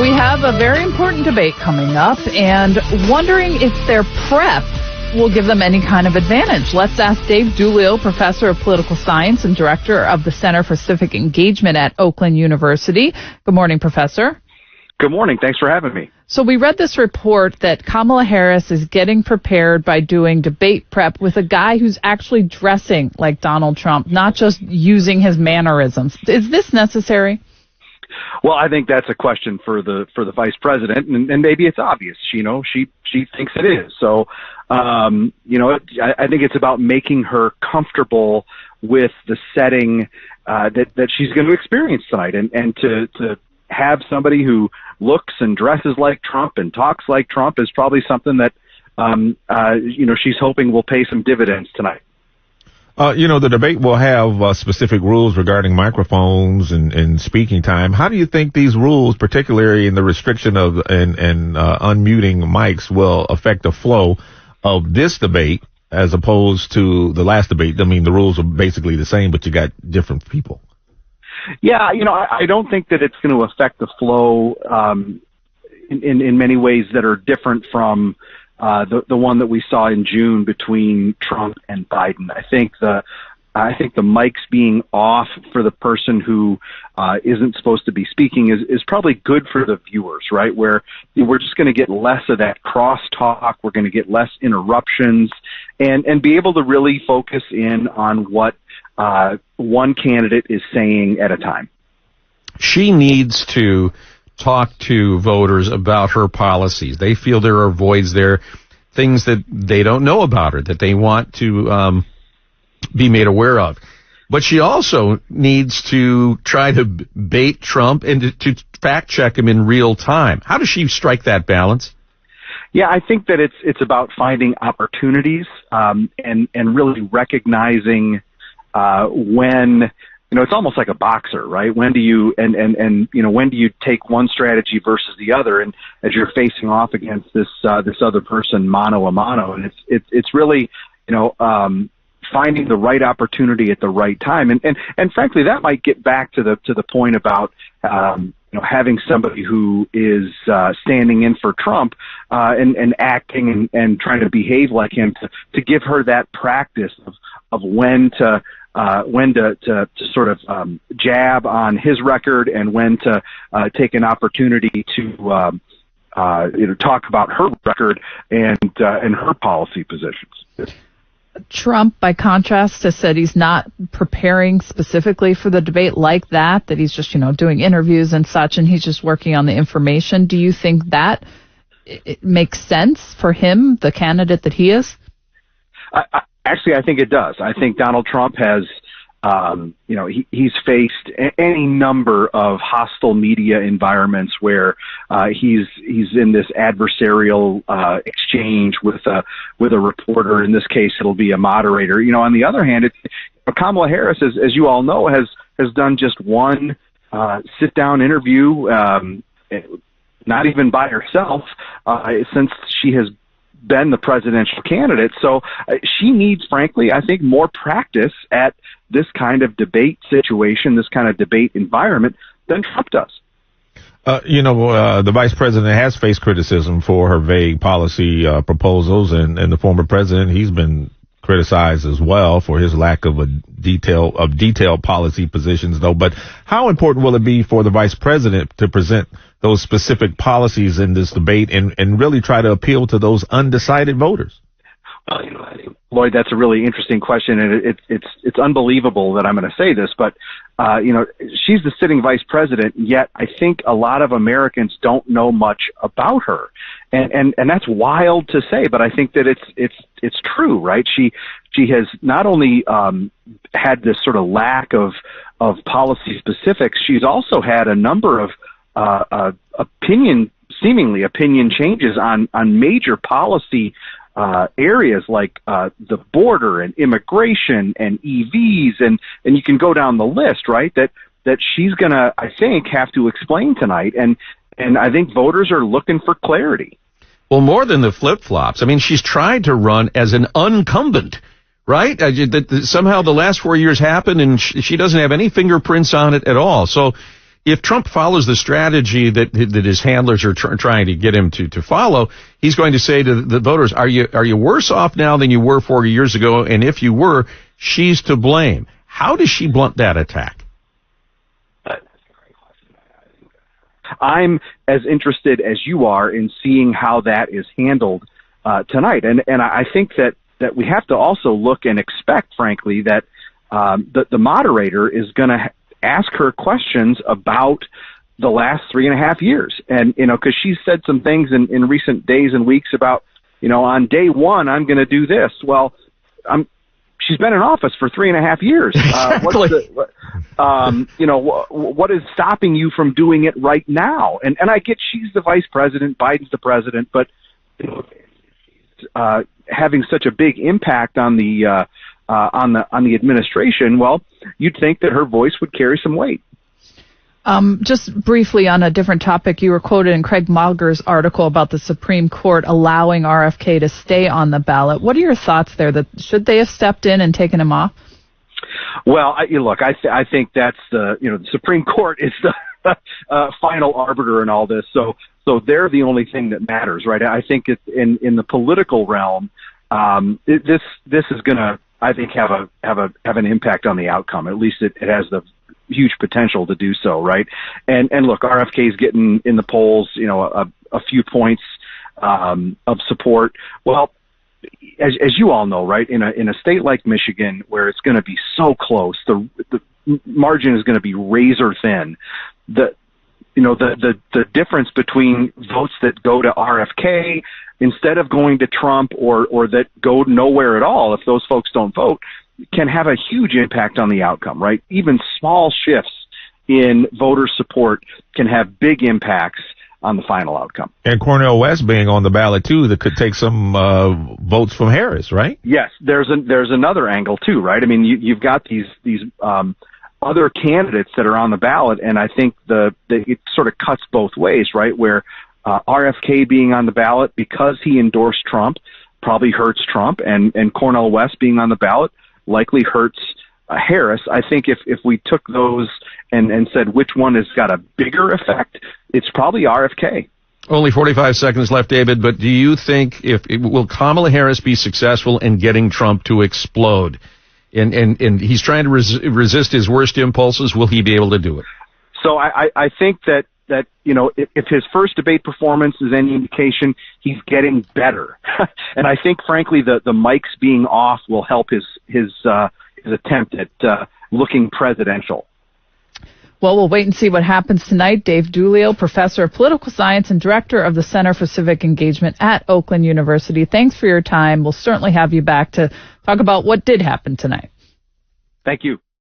we have a very important debate coming up and wondering if their prep will give them any kind of advantage. Let's ask Dave Doolittle, professor of political science and director of the Center for Civic Engagement at Oakland University. Good morning, Professor. Good morning. Thanks for having me. So we read this report that Kamala Harris is getting prepared by doing debate prep with a guy who's actually dressing like Donald Trump, not just using his mannerisms. Is this necessary? Well, I think that's a question for the vice president, and maybe it's obvious. She thinks it is. So, I think it's about making her comfortable with the setting that she's going to experience tonight, and to have somebody who looks and dresses like Trump and talks like Trump is probably something that she's hoping will pay some dividends tonight. The debate will have specific rules regarding microphones and speaking time. How do you think these rules, particularly in the restriction of and unmuting mics, will affect the flow of this debate as opposed to the last debate? I mean, the rules are basically the same, but you got different people. Yeah, I don't think that it's going to affect the flow in many ways that are different from the one that we saw in June between Trump and Biden. I think the mics being off for the person who isn't supposed to be speaking is probably good for the viewers, right? Where we're just going to get less of that crosstalk, we're going to get less interruptions, and be able to really focus in on what one candidate is saying at a time. She needs to talk to voters about her policies. They feel there are voids there, things that they don't know about her, that they want to be made aware of. But she also needs to try to bait Trump and to fact check him in real time. How does she strike that balance? Yeah, I think that it's about finding opportunities and really recognizing when, it's almost like a boxer, right? When do you when do you take one strategy versus the other, and as you're facing off against this other person mano a mano, and it's really finding the right opportunity at the right time, and frankly that might get back to the point about having somebody who is standing in for Trump and acting and trying to behave like him to give her that practice of when to sort of jab on his record and when to take an opportunity to talk about her record and her policy positions. Trump, by contrast, has said he's not preparing specifically for the debate like that he's just, doing interviews and such, and he's just working on the information. Do you think that it makes sense for him, the candidate that he is? Actually, I think it does. I think Donald Trump has, he's faced any number of hostile media environments where he's in this adversarial exchange with a reporter. In this case, it'll be a moderator. On the other hand, Kamala Harris, as you all know, has done just one sit-down interview, not even by herself, since she has been the presidential candidate. So she needs, frankly, I think, more practice at this kind of debate situation, this kind of debate environment than Trump does. The vice president has faced criticism for her vague policy proposals, and the former president, he's been criticized as well for his lack of detailed policy positions, though. But how important will it be for the vice president to present those specific policies in this debate and really try to appeal to those undecided voters? Well, I think, Lloyd, that's a really interesting question, and it's unbelievable that I'm going to say this, but she's the sitting vice president, yet I think a lot of Americans don't know much about her, and that's wild to say, but I think that it's true, right? She has not only had this sort of lack of policy specifics, she's also had a number of opinion changes on major policy areas like the border and immigration and EVs, and you can go down the list, right? That she's gonna, I think, have to explain tonight, and I think voters are looking for clarity. Well, more than the flip-flops. I mean, she's tried to run as an incumbent, right? Somehow the last 4 years happened, and she doesn't have any fingerprints on it at all. So if Trump follows the strategy that his handlers are trying to get him to follow, he's going to say to the voters, are you worse off now than you were 4 years ago? And if you were, she's to blame. How does she blunt that attack? I'm as interested as you are in seeing how that is handled tonight. And I think that we have to also look and expect, frankly, that the moderator is going to ask her questions about the last 3.5 years. And, because she's said some things in recent days and weeks about, on day one, I'm going to do this. Well, she's been in office for 3.5 years. Exactly. What is stopping you from doing it right now? And I get she's the vice president, Biden's the president, but having such a big impact on the administration, well, you'd think that her voice would carry some weight. Just briefly on a different topic, you were quoted in Craig Mauger's article about the Supreme Court allowing RFK to stay on the ballot. What are your thoughts there? That should they have stepped in and taken him off? Well, I think that's the Supreme Court is the final arbiter in all this. So they're the only thing that matters, right? I think it's in the political realm. This is going to, I think, have an impact on the outcome. At least it has the huge potential to do so, right? And look, RFK is getting in the polls, a few points of support. Well, as you all know, right, in a state like Michigan where it's going to be so close, the margin is going to be razor thin. The difference between votes that go to RFK instead of going to Trump or that go nowhere at all, if those folks don't vote, can have a huge impact on the outcome, right? Even small shifts in voter support can have big impacts on the final outcome. And Cornel West being on the ballot too, that could take some votes from Harris, right? Yes, there's another angle too, right? I mean, you've got these other candidates that are on the ballot, and I think it sort of cuts both ways, right? Where RFK being on the ballot because he endorsed Trump probably hurts Trump, and Cornel West being on the ballot likely hurts Harris. I think if we took those and said which one has got a bigger effect, it's probably RFK. Only 45 seconds left, David, but do you think will Kamala Harris be successful in getting Trump to explode? And he's trying to resist his worst impulses. Will he be able to do it? So I think that if his first debate performance is any indication, he's getting better. And I think, frankly, the mics being off will help his attempt at looking presidential. Well, we'll wait and see what happens tonight. Dave Doolittle, professor of political science and director of the Center for Civic Engagement at Oakland University. Thanks for your time. We'll certainly have you back to talk about what did happen tonight. Thank you.